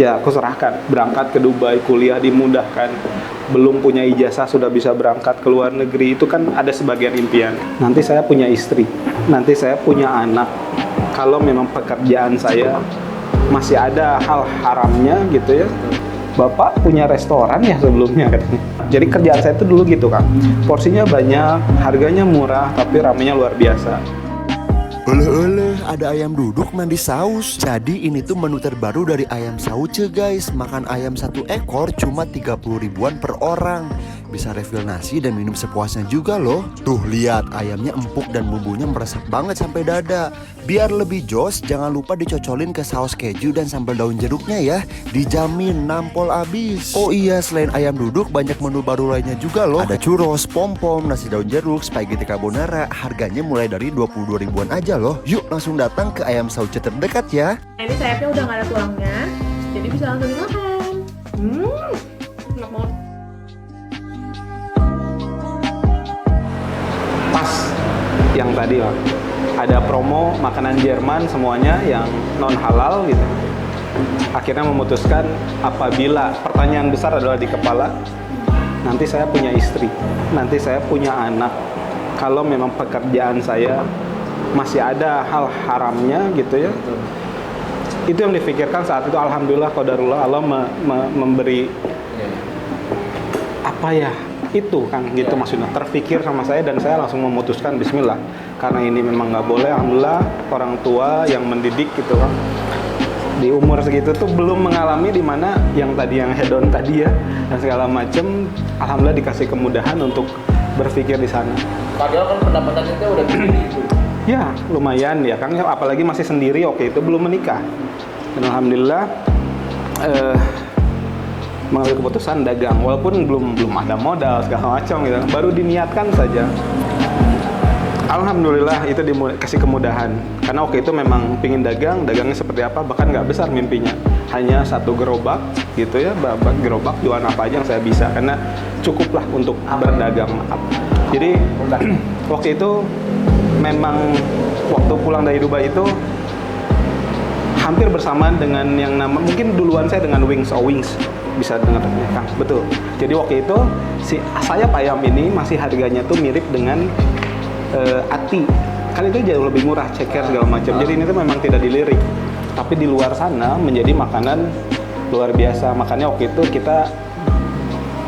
Ya aku serahkan, berangkat ke Dubai, kuliah dimudahkan, belum punya ijazah sudah bisa berangkat ke luar negeri, itu kan ada sebagian impian. Nanti saya punya istri, nanti saya punya anak, kalau memang pekerjaan saya masih ada hal haramnya gitu ya. Bapak punya restoran ya sebelumnya katanya. Jadi kerjaan saya itu dulu gitu Kang, porsinya banyak, harganya murah, tapi ramenya luar biasa. Oleh-oleh, ada ayam duduk mandi saus. Jadi ini tuh menu terbaru dari Ayam Sauce guys. Makan ayam 1 ekor cuma 30 ribuan per orang. Bisa refill nasi dan minum sepuasnya juga loh. Tuh lihat, ayamnya empuk dan bumbunya meresap banget sampai dada. Biar lebih jos, jangan lupa dicocolin ke saus keju dan sambal daun jeruknya ya. Dijamin nampol abis. Oh iya, selain ayam duduk banyak menu baru lainnya juga loh. Ada churros, pom-pom, nasi daun jeruk, spaghetti carbonara. Harganya mulai dari 22 ribuan aja loh. Yuk langsung datang ke Ayam Sauce terdekat ya. Ini sayapnya udah gak ada tulangnya, jadi bisa langsung dimakan. Enak banget. Pas yang tadi Pak, ada promo makanan Jerman semuanya yang non halal gitu. Akhirnya memutuskan, apabila pertanyaan besar adalah di kepala, nanti saya punya istri, nanti saya punya anak, kalau memang pekerjaan saya masih ada hal haramnya gitu ya, itu yang difikirkan saat itu. Alhamdulillah qadarullah, Allah memberi apa ya itu Kang gitu, maksudnya terfikir sama saya dan saya langsung memutuskan bismillah, karena ini memang nggak boleh. Alhamdulillah orang tua yang mendidik gitu Kang, di umur segitu tuh belum mengalami dimana yang tadi yang hedon tadi ya dan segala macem. Alhamdulillah dikasih kemudahan untuk berpikir di sana. Padahal kan pendapatannya udah gede gitu. Ya lumayan ya Kang, apalagi masih sendiri waktu itu, belum menikah. Dan alhamdulillah mengambil keputusan dagang, walaupun belum ada modal segala macam gitu, baru diniatkan saja. Alhamdulillah itu dikasih kemudahan, karena waktu itu memang pingin dagangnya seperti apa, bahkan nggak besar mimpinya, hanya 1 gerobak gitu ya, gerobak jualan apa aja yang saya bisa, karena cukuplah untuk berdagang. Jadi waktu itu memang waktu pulang dari Dubai itu hampir bersamaan dengan yang nama, mungkin duluan saya dengan Wings, bisa dengar Kang, betul. Jadi waktu itu si sayap ayam ini masih harganya tuh mirip dengan ati, kan itu jauh lebih murah, ceker segala macam. Jadi ini tuh memang tidak dilirik, tapi di luar sana menjadi makanan luar biasa. Makanya waktu itu kita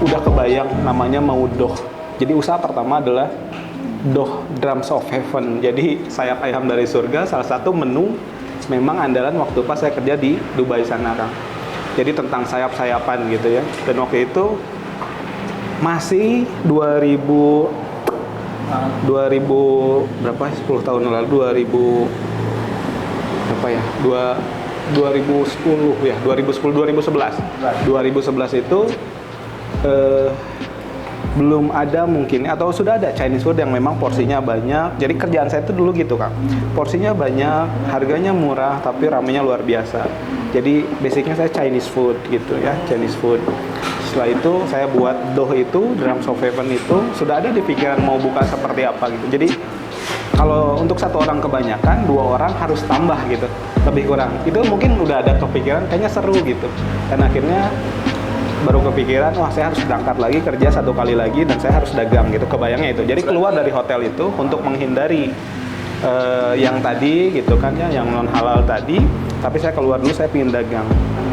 udah kebayang namanya mau doh. Jadi usaha pertama adalah doh Drums of Heaven. Jadi sayap ayam dari surga, salah satu menu memang andalan waktu pas saya kerja di Dubai sana Kang. Jadi tentang sayap-sayapan gitu ya. Dan waktu itu masih 2000 berapa 10 tahun lalu, 2000 berapa ya, 2010 ya, 2011 itu belum ada mungkin, atau sudah ada Chinese food yang memang porsinya banyak. Jadi kerjaan saya itu dulu gitu Kang, porsinya banyak, harganya murah, tapi ramenya luar biasa. Jadi basicnya saya Chinese food gitu ya, Chinese food. Setelah itu saya buat doh itu, Drums of Heaven itu, sudah ada di pikiran mau buka seperti apa gitu. Jadi kalau untuk 1 orang kebanyakan, 2 orang harus tambah gitu, lebih kurang. Itu mungkin udah ada kepikiran, kayaknya seru gitu. Dan akhirnya baru kepikiran, wah saya harus berangkat lagi kerja 1 kali lagi dan saya harus dagang gitu, kebayangnya itu. Jadi keluar dari hotel itu untuk menghindari yang tadi gitu kan ya, yang non halal tadi, tapi saya keluar dulu, saya pengen dagang,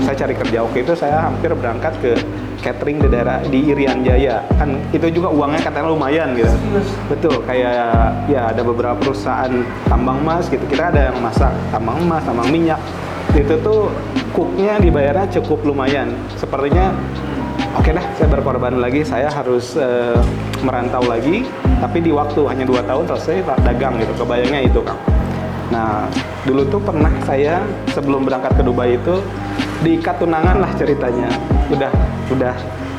saya cari kerja. Oke, itu saya hampir berangkat ke catering di daerah di Irian Jaya, kan itu juga uangnya katanya lumayan gitu. Betul, kayak ya ada beberapa perusahaan tambang emas gitu, kita ada yang masak tambang emas, tambang minyak, itu tuh cooknya dibayarnya cukup lumayan. Sepertinya oke dah, saya berkorban lagi, saya harus merantau lagi, tapi di waktu hanya 2 tahun selesai dagang gitu, kebayangnya itu Kang. Nah dulu tuh pernah saya sebelum berangkat ke Dubai itu diikat tunangan lah ceritanya, udah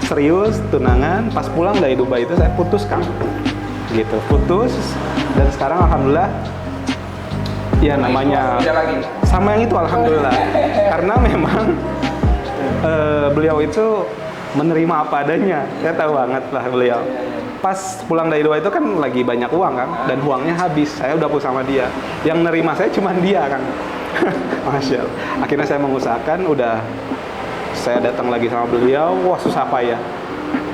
serius tunangan, pas pulang dari Dubai itu saya putus Kang gitu, putus. Dan sekarang alhamdulillah ya namanya sama yang itu alhamdulillah, karena memang beliau itu menerima apa adanya, saya tahu banget lah beliau. Pas pulang dari Dubai itu kan lagi banyak uang kan, dan uangnya habis, saya udah putus sama dia, yang nerima saya cuma dia kan. Masya Allah. Akhirnya saya mengusahakan, udah saya datang lagi sama beliau, wah susah payah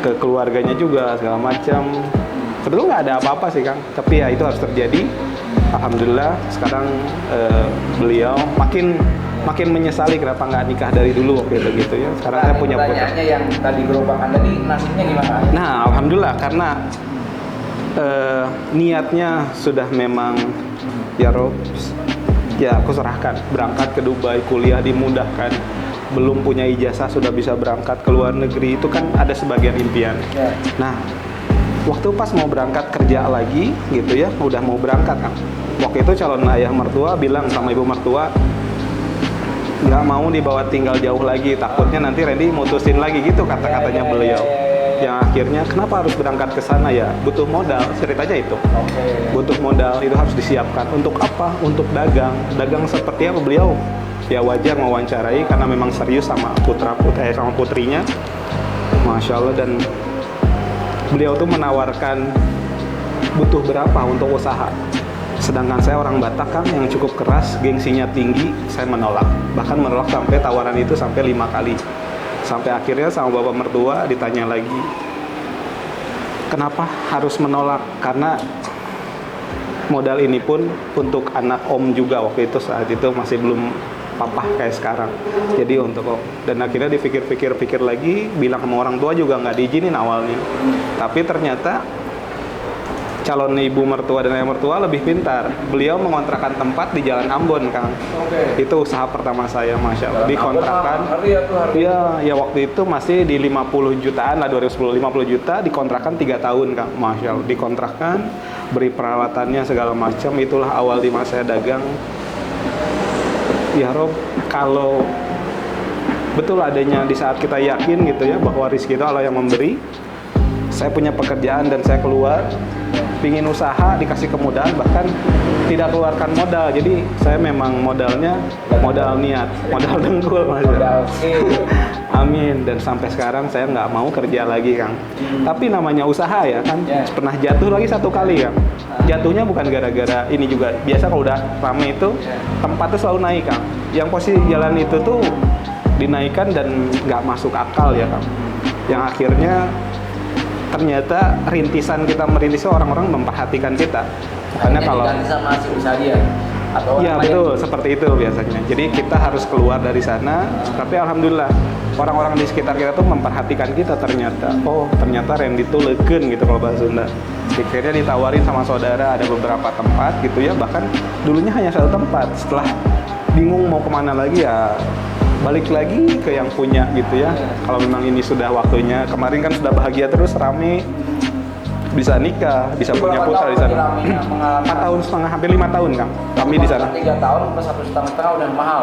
ke keluarganya juga segala macam. Sebetulnya nggak ada apa-apa sih Kang, tapi ya itu harus terjadi. Alhamdulillah sekarang beliau makin menyesali kenapa nggak nikah dari dulu waktu itu gitu ya. Sekarang saya punya putra. Pertanyaannya yang tadi gerobak Anda nih nasibnya gimana? Nah, alhamdulillah karena niatnya sudah memang ya Rob, ya aku serahkan berangkat ke Dubai, kuliah dimudahkan, belum punya ijazah sudah bisa berangkat ke luar negeri, itu kan ada sebagian impian. Ya. Nah, waktu pas mau berangkat kerja lagi gitu ya, udah mau berangkat kan. Waktu itu calon ayah mertua bilang sama ibu mertua, nggak mau dibawa tinggal jauh lagi, takutnya nanti Randy mutusin lagi gitu kata-katanya beliau. Yang akhirnya kenapa harus berangkat ke sana ya? Butuh modal, ceritanya itu. Oke. Butuh modal, itu harus disiapkan. Untuk apa? Untuk dagang. Dagang seperti apa beliau? Ya wajar mewawancarai karena memang serius sama sama putrinya. Masya Allah, dan beliau tuh menawarkan butuh berapa untuk usaha. Sedangkan saya orang Batak kan yang cukup keras, gengsinya tinggi, saya menolak. Bahkan menolak sampai tawaran itu sampai 5 kali. Sampai akhirnya sama bapak mertua ditanya lagi, kenapa harus menolak? Karena modal ini pun untuk anak om juga waktu itu, saat itu masih belum papa kayak sekarang. Jadi untuk om. Dan akhirnya dipikir-pikir lagi, bilang sama orang tua juga nggak diizinin awalnya. Tapi ternyata calon ibu mertua dan ayah mertua lebih pintar. Beliau mengontrakkan tempat di Jalan Ambon, Kang. Oke. Itu usaha pertama saya, Masya Allah. Dikontrakan. Ya waktu itu masih di 50 jutaan lah, 2010. 50 juta, dikontrakan 3 tahun, Kang. Masya Allah. Dikontrakan, beri perawatannya segala macam. Itulah awal di masa saya dagang. Ya Rob, kalau betul adanya di saat kita yakin gitu ya, bahwa rezeki itu Allah yang memberi. Saya punya pekerjaan dan saya keluar, pingin usaha, dikasih kemudahan, bahkan tidak keluarkan modal. Jadi saya memang modalnya modal niat, modal dengkul, Mas. Amin. Dan sampai sekarang saya nggak mau kerja lagi, Kang. Tapi namanya usaha ya kan, pernah jatuh lagi 1 kali, Kang. Jatuhnya bukan gara-gara ini juga. Biasa kalau udah rame itu tempatnya selalu naik, Kang. Yang posisi jalan itu tuh dinaikkan dan nggak masuk akal ya, Kang. Yang akhirnya ternyata rintisan kita merintis orang-orang memperhatikan kita. Karena kalau sama si usaha dia atau ya betul seperti itu biasanya. Jadi kita harus keluar dari sana. Tapi alhamdulillah orang-orang di sekitar kita tuh memperhatikan kita ternyata. Oh ternyata Randy tuh legen gitu kalau bahasa Sunda. Akhirnya ditawarin sama saudara ada beberapa tempat gitu ya. Bahkan dulunya hanya 1 tempat. Setelah bingung mau kemana lagi ya balik lagi ke yang punya gitu ya. Kalau memang ini sudah waktunya, kemarin kan sudah bahagia terus, rame, bisa nikah, bisa punya putra di sana. 4,5 tahun, hampir 5 tahun Kang. Kami di sana. 3 tahun plus 1,5 udah mahal.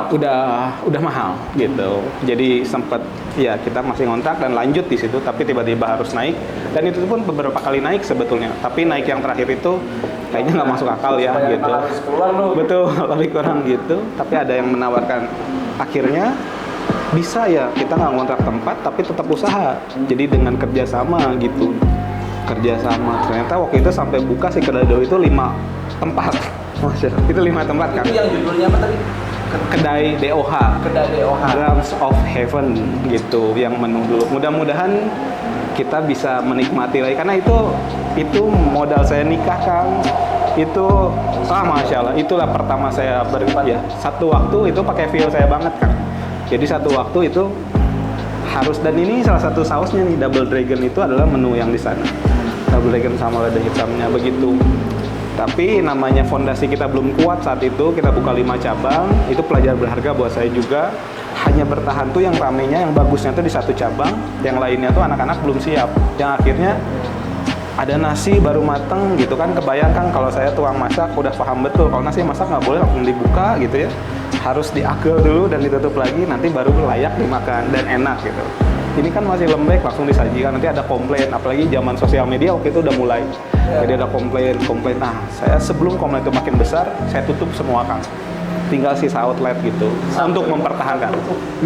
Udah mahal gitu. Jadi sempat ya kita masih ngontrak dan lanjut di situ, tapi tiba-tiba harus naik. Dan itu pun beberapa kali naik sebetulnya. Tapi naik yang terakhir itu kayaknya nggak masuk akal ya gitu. Harus keluar lu. Betul, lebih kurang gitu. Tapi ada yang menawarkan. Akhirnya bisa ya kita nggak ngontrak tempat tapi tetap usaha. Jadi dengan kerjasama gitu. Kerjasama. Ternyata waktu itu sampai buka si kedai doi itu 5 tempat. Itu 5 tempat kan. Itu yang judulnya apa tadi? Kedai DOH. Kedai DOH. Drums of Heaven gitu yang menu dulu. Mudah-mudahan kita bisa menikmati lagi karena itu modal saya nikah Kang. Itu Masya Allah, itulah pertama saya ya, satu waktu itu pakai feel saya banget Kang. Jadi satu waktu itu harus, dan ini salah satu sausnya nih, Double Dragon itu adalah menu yang di sana. Double Dragon sama lada hitamnya begitu. Tapi namanya fondasi kita belum kuat saat itu, kita buka 5 cabang, itu pelajaran berharga buat saya juga. Hanya bertahan tuh yang ramenya, yang bagusnya tuh di 1 cabang, yang lainnya tuh anak-anak belum siap. Yang akhirnya ada nasi baru mateng gitu kan, kebayangkan kalau saya tukang masak udah paham betul kalau nasi masak nggak boleh langsung dibuka gitu ya, harus diakel dulu dan ditutup lagi, nanti baru layak dimakan dan enak gitu. Ini kan masih lembek langsung disajikan, nanti ada komplain, apalagi zaman sosial media waktu itu udah mulai. Jadi ada komplain. Nah saya sebelum komplain itu makin besar, saya tutup semua Kang, tinggal sisa outlet gitu untuk mempertahankan.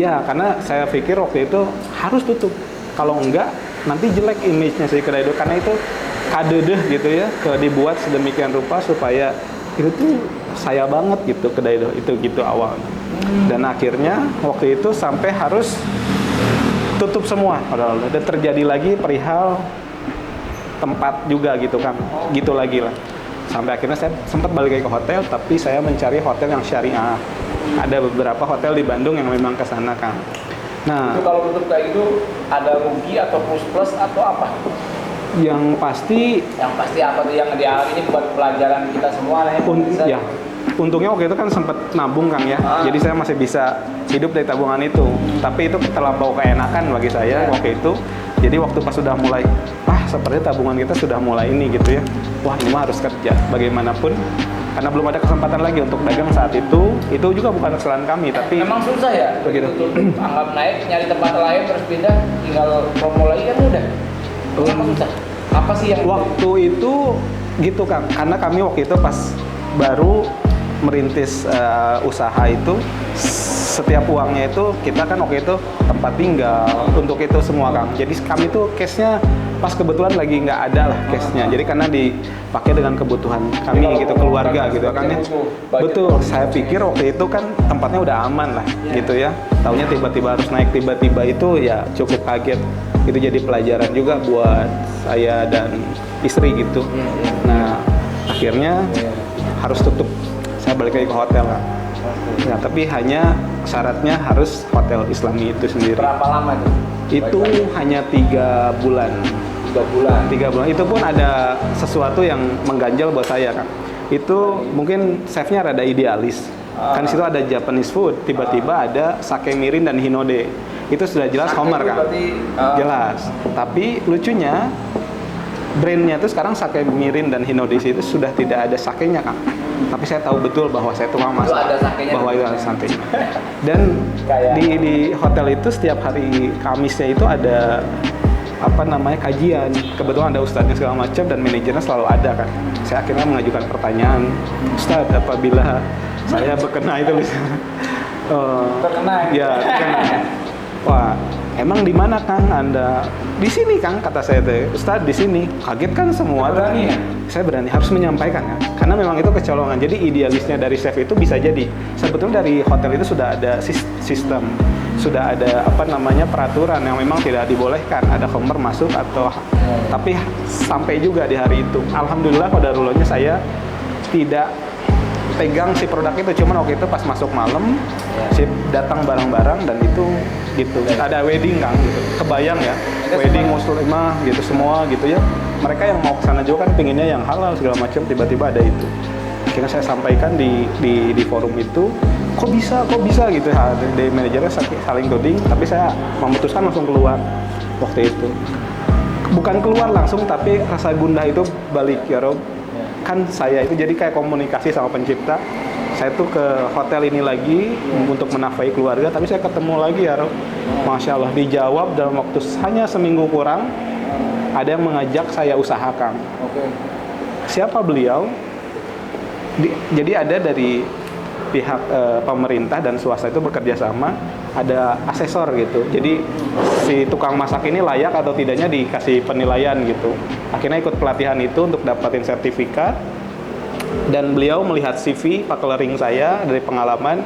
Ya karena saya pikir waktu itu harus tutup, kalau enggak nanti jelek image-nya si kedai itu, karena itu kadedeh gitu ya, dibuat sedemikian rupa supaya itu tuh saya banget gitu kedai itu gitu awalnya. Dan akhirnya waktu itu sampai harus tutup semua. Dan terjadi lagi perihal tempat juga gitu kan, gitu lagi lah. Sampai akhirnya saya sempat balik lagi ke hotel, tapi saya mencari hotel yang syariah. Ada beberapa hotel di Bandung yang memang ke sana kan. Nah, Itu kalau tutup kayak gitu ada rugi atau plus atau apa? yang pasti Yang pasti apa tuh yang ini buat pelajaran kita semua nih. ya, untungnya waktu itu kan sempat nabung Kang ya. Jadi saya masih bisa hidup dari tabungan itu. Tapi itu terlampau keenakan bagi saya waktu itu. Jadi waktu pas sudah mulai, seperti tabungan kita sudah mulai ini gitu ya. Wah, ini mah harus kerja bagaimanapun. Karena belum ada kesempatan lagi untuk dagang saat itu juga bukan kesalahan kami, tapi memang susah ya. begitu. Tutup, anggap naik, nyari tempat lain terus pindah, tinggal promo lagi kan udah. Memang susah. Apa sih yang Waktu itu gitu Kang, karena kami waktu itu pas baru merintis usaha itu, setiap uangnya itu kita kan waktu itu tempat tinggal untuk itu semua Kang. Jadi kami tuh cashnya pas kebetulan lagi nggak ada lah cashnya. Jadi karena dipakai dengan kebutuhan kami gitu, keluarga gitu kan ya. Betul, saya pikir waktu itu kan tempatnya udah aman lah gitu ya. Taunya tiba-tiba harus naik tiba-tiba itu ya cukup kaget. Itu jadi pelajaran juga buat saya dan istri gitu. Nah akhirnya harus tutup. Saya balik lagi ke hotel kan. Ya, tapi hanya syaratnya harus hotel Islami itu sendiri. berapa lama tuh? Itu hanya 3 bulan. 3 bulan. 3 bulan. Itu pun ada sesuatu yang mengganjal buat saya kan. Itu mungkin chefnya rada idealis. Kan di situ ada Japanese food, tiba-tiba ada sake mirin dan hinode. Itu sudah jelas Homer kan. Jelas. Tapi lucunya brandnya itu sekarang sake mirin dan hinode itu sudah tidak ada sakenya kan. Tapi saya tahu betul bahwa saya tukang masak, Itu ada sakenya bahwa di itu ada sakenya. Dan di hotel itu setiap hari Kamisnya itu ada kajian. Kebetulan ada ustadznya segala macam dan manajernya selalu ada kan. Saya akhirnya mengajukan pertanyaan, Ustadz, apabila saya berkena itu Terkena ya terkena. Wah, emang di mana Kang Anda? Di sini Kang, kata saya teh. Ustadz di sini. Kaget kan semua. Berani ya? Saya berani, harus menyampaikan kan. Karena memang itu kecolongan. Jadi idealisnya dari chef itu bisa jadi. Sebetulnya dari hotel itu sudah ada sistem, sudah ada peraturan yang memang tidak dibolehkan. Ada Homer masuk atau tapi sampai juga di hari itu. Alhamdulillah qadarullohnya saya tidak pegang si produk itu, cuman waktu itu pas masuk malam si datang barang-barang dan itu gitu ada wedding Kang gitu, kebayang ya wedding muslimah gitu semua gitu ya, mereka yang mau kesana juga kan pinginnya yang halal segala macam, tiba-tiba ada itu. Akhirnya saya sampaikan di forum itu, kok bisa gitu ya, dari manajernya saling tuding, tapi saya memutuskan langsung keluar waktu itu. Bukan keluar langsung, tapi rasa gundah itu balik ya Rob. Kan saya itu jadi kayak komunikasi sama pencipta. Saya tuh ke hotel ini lagi untuk menafkahi keluarga, tapi saya ketemu lagi ya Rob. Masya Allah, dijawab dalam waktu hanya seminggu kurang, ada yang mengajak saya usahakan. Siapa beliau? Jadi ada dari pihak pemerintah dan swasta itu bekerja sama, ada asesor gitu. Jadi si tukang masak ini layak atau tidaknya dikasih penilaian gitu. Akhirnya ikut pelatihan itu untuk dapatin sertifikat. Dan beliau melihat CV Pak Kelering saya dari pengalaman,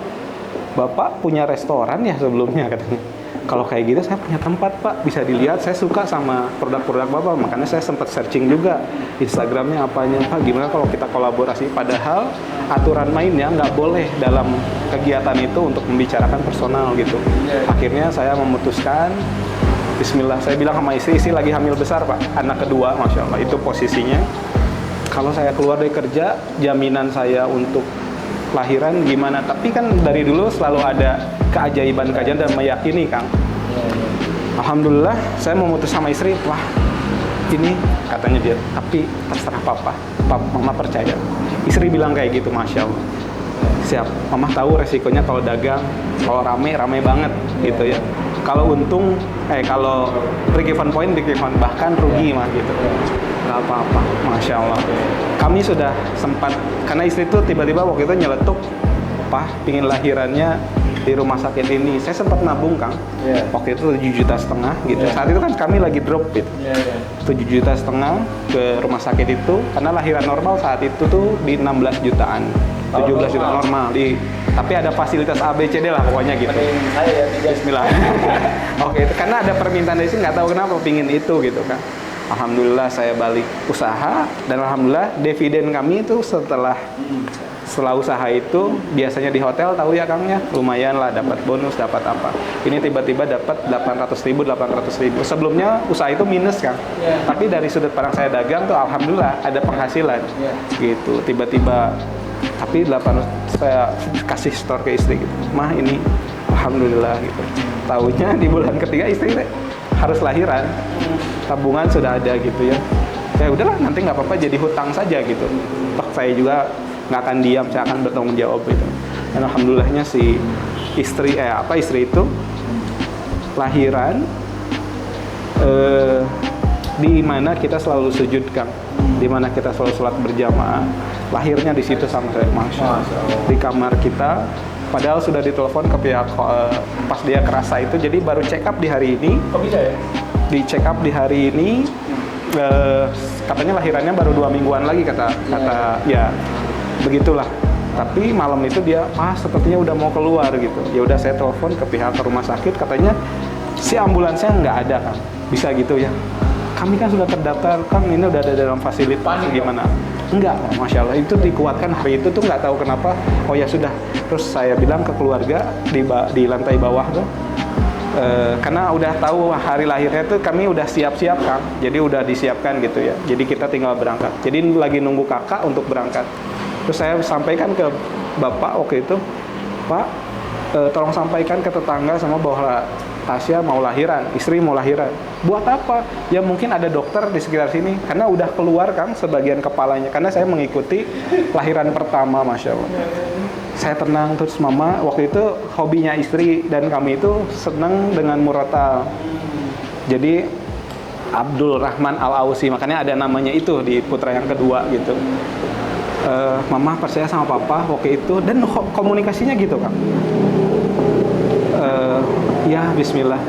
Bapak punya restoran ya sebelumnya katanya. Kalau kayak gitu saya punya tempat Pak, bisa dilihat, saya suka sama produk-produk Bapak, makanya saya sempat searching juga Instagramnya apanya Pak, gimana kalau kita kolaborasi, padahal aturan mainnya nggak boleh dalam kegiatan itu untuk membicarakan personal gitu. Akhirnya saya memutuskan, Bismillah, saya bilang sama istri lagi hamil besar Pak, anak kedua, Masya Allah, itu posisinya. Kalau saya keluar dari kerja, jaminan saya untuk lahiran gimana, tapi kan dari dulu selalu ada keajaiban dan meyakini Kang. Alhamdulillah saya memutus sama istri, wah ini katanya dia, tapi terserah papa mama percaya. Istri bilang kayak gitu, Masya Allah, siap, mama tahu resikonya kalau dagang, kalau rame banget gitu ya, kalau untung kalau break even point bahkan rugi mah gitu, nggak apa-apa. Masya Allah, kami sudah sempat, karena istri itu tiba-tiba waktu itu nyeletuk, Pak pingin lahirannya di rumah sakit ini. Saya sempat nabung Kang, waktu itu 7,5 juta gitu. Saat itu kan kami lagi drop gitu, 7,5 juta ke rumah sakit itu, karena lahiran normal saat itu tuh di 16 jutaan. 17 juta normal tapi ada fasilitas ABCD lah pokoknya gitu. Mending saya ya tiga. Bismillah. Oke, itu karena ada permintaan dari sini, nggak tahu kenapa pingin itu gitu kan. Alhamdulillah saya balik usaha dan alhamdulillah dividen kami itu setelah usaha itu biasanya di hotel tahu ya Kang ya, lumayan lah dapat bonus, dapat apa. Ini tiba-tiba dapat 800.000. Sebelumnya usaha itu minus Kang. Tapi dari sudut pandang saya dagang tuh alhamdulillah ada penghasilan. Gitu. Tiba-tiba tapi 800 saya kasih store ke istri gitu. Mah ini alhamdulillah gitu. Tahunya di bulan ketiga istri harus lahiran. Tabungan sudah ada gitu ya. Ya udahlah nanti nggak apa-apa jadi hutang saja gitu. Toh saya juga nggak akan diam, saya akan bertanggung jawab gitu. Dan alhamdulillahnya si istri itu lahiran di mana kita selalu sujud Kang, di mana kita selalu sholat berjamaah, lahirnya di situ sama saya, masya Allah. Di kamar kita, padahal sudah ditelepon ke pihak pas dia kerasa itu, jadi baru check up di hari ini. Kok bisa ya? Di check up di hari ini katanya lahirannya baru 2 mingguan lagi kata ya begitulah. Tapi malam itu dia sepertinya udah mau keluar gitu. Ya udah saya telepon ke pihak rumah sakit, katanya si ambulansnya nggak ada Kang. Bisa gitu ya? Kami kan sudah terdaftar Kang, ini udah ada dalam fasilitas. Panik gimana? Enggak, masya Allah itu dikuatkan hari itu tuh nggak tahu kenapa. Oh ya sudah. Terus saya bilang ke keluarga di lantai bawah tuh. Karena udah tahu hari lahirnya tuh kami udah siap-siap Kang, jadi udah disiapkan gitu ya. Jadi kita tinggal berangkat. Jadi lagi nunggu kakak untuk berangkat. Terus saya sampaikan ke bapak waktu itu, Pak, tolong sampaikan ke tetangga sama bahwa Tasya mau lahiran, istri mau lahiran. Buat apa? Ya mungkin ada dokter di sekitar sini. Karena udah keluar Kang sebagian kepalanya. Karena saya mengikuti lahiran pertama, masya Allah. Saya tenang, terus mama waktu itu hobinya istri dan kami itu senang dengan murotal. Jadi Abdul Rahman Al-Ausi, makanya ada namanya itu di putra yang kedua gitu. Mama percaya sama papa waktu itu dan komunikasinya gitu Kang. Ya Bismillah,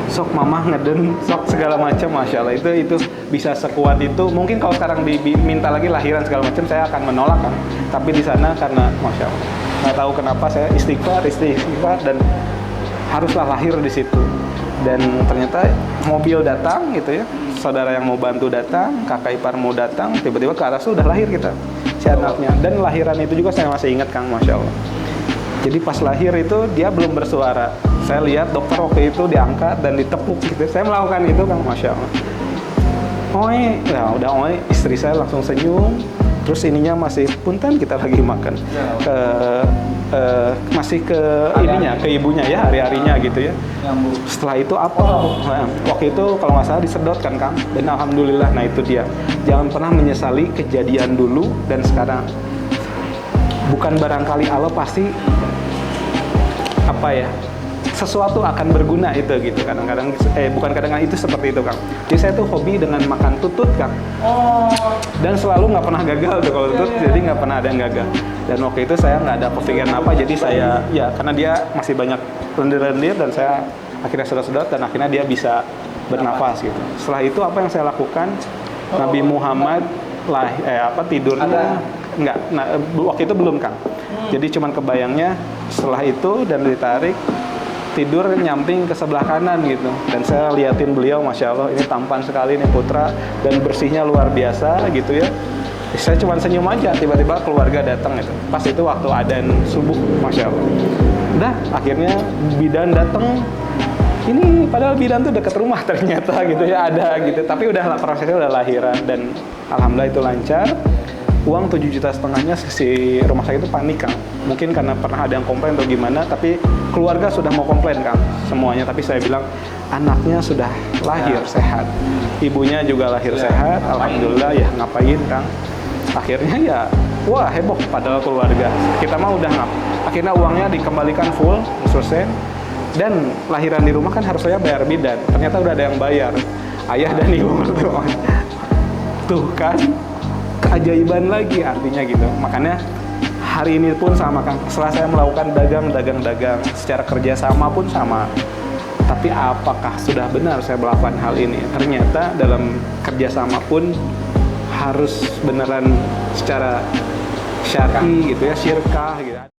sok mama ngeden, sok segala macam, masya Allah itu bisa sekuat itu. Mungkin kalau sekarang diminta lagi lahiran segala macam saya akan menolak Kang. Tapi di sana karena masya Allah nggak tahu kenapa saya istighfar dan haruslah lahir di situ. Dan ternyata mobil datang gitu ya, saudara yang mau bantu datang, kakak ipar mau datang, tiba-tiba ke atas udah lahir kita si anaknya. Dan lahiran itu juga saya masih ingat Kang, masya Allah. Jadi pas lahir itu dia belum bersuara. Saya lihat dokter waktu itu diangkat dan ditepuk gitu. Saya melakukan itu Kang, masya Allah. Oi, ya udah oi, istri saya langsung senyum. Terus ininya masih punten kita lagi makan. Masih ke ininya, ke ibunya ya hari-harinya gitu ya. Setelah itu apa? Waktu itu kalau nggak salah disedot kan Kang. Dan alhamdulillah, nah itu dia. Jangan pernah menyesali kejadian dulu dan sekarang. Bukan barangkali Allah pasti apa ya? Sesuatu akan berguna itu gitu kadang-kadang bukan kadang-kadang itu seperti itu Kang. Jadi saya tuh hobi dengan makan tutut Kang. Dan selalu nggak pernah gagal tuh kalau tutut, jadi nggak pernah ada yang gagal. Dan waktu itu saya nggak ada kepikiran apa, jadi saya ya karena dia masih banyak lendir-lendir dan saya akhirnya sedot-sedot dan akhirnya dia bisa bernafas gitu. Setelah itu apa yang saya lakukan? Nabi Muhammad tidurnya nggak, waktu itu belum Kang. Jadi cuman kebayangnya setelah itu dan ditarik tidur nyamping ke sebelah kanan gitu. Dan saya liatin beliau, masya Allah ini tampan sekali nih putra dan bersihnya luar biasa gitu ya. Saya cuma senyum aja, tiba-tiba keluarga datang gitu. Pas itu waktu adzan subuh, masya Allah. Udah akhirnya bidan datang. Ini padahal bidan tuh dekat rumah ternyata gitu ya, ada gitu. Tapi udah prosesnya udah lahiran dan alhamdulillah itu lancar. Uang 7,5 juta si rumah sakit itu panik Kang. Mungkin karena pernah ada yang komplain atau gimana, tapi keluarga sudah mau komplain Kang semuanya. Tapi saya bilang anaknya sudah lahir sehat, ibunya juga lahir sehat, alhamdulillah ya ngapain Kang. Akhirnya ya wah heboh padahal keluarga. Kita mah udah akhirnya uangnya dikembalikan full 100%. Dan lahiran di rumah kan harus saya bayar bidan. Ternyata udah ada yang bayar, ayah dan ibu mertua. Tuh kan keajaiban lagi artinya gitu. Makanya hari ini pun sama Kang. Setelah saya melakukan dagang secara kerjasama pun sama. Tapi apakah sudah benar saya melakukan hal ini? Ternyata dalam kerjasama pun harus beneran secara syar'i gitu ya, syirkah gitu.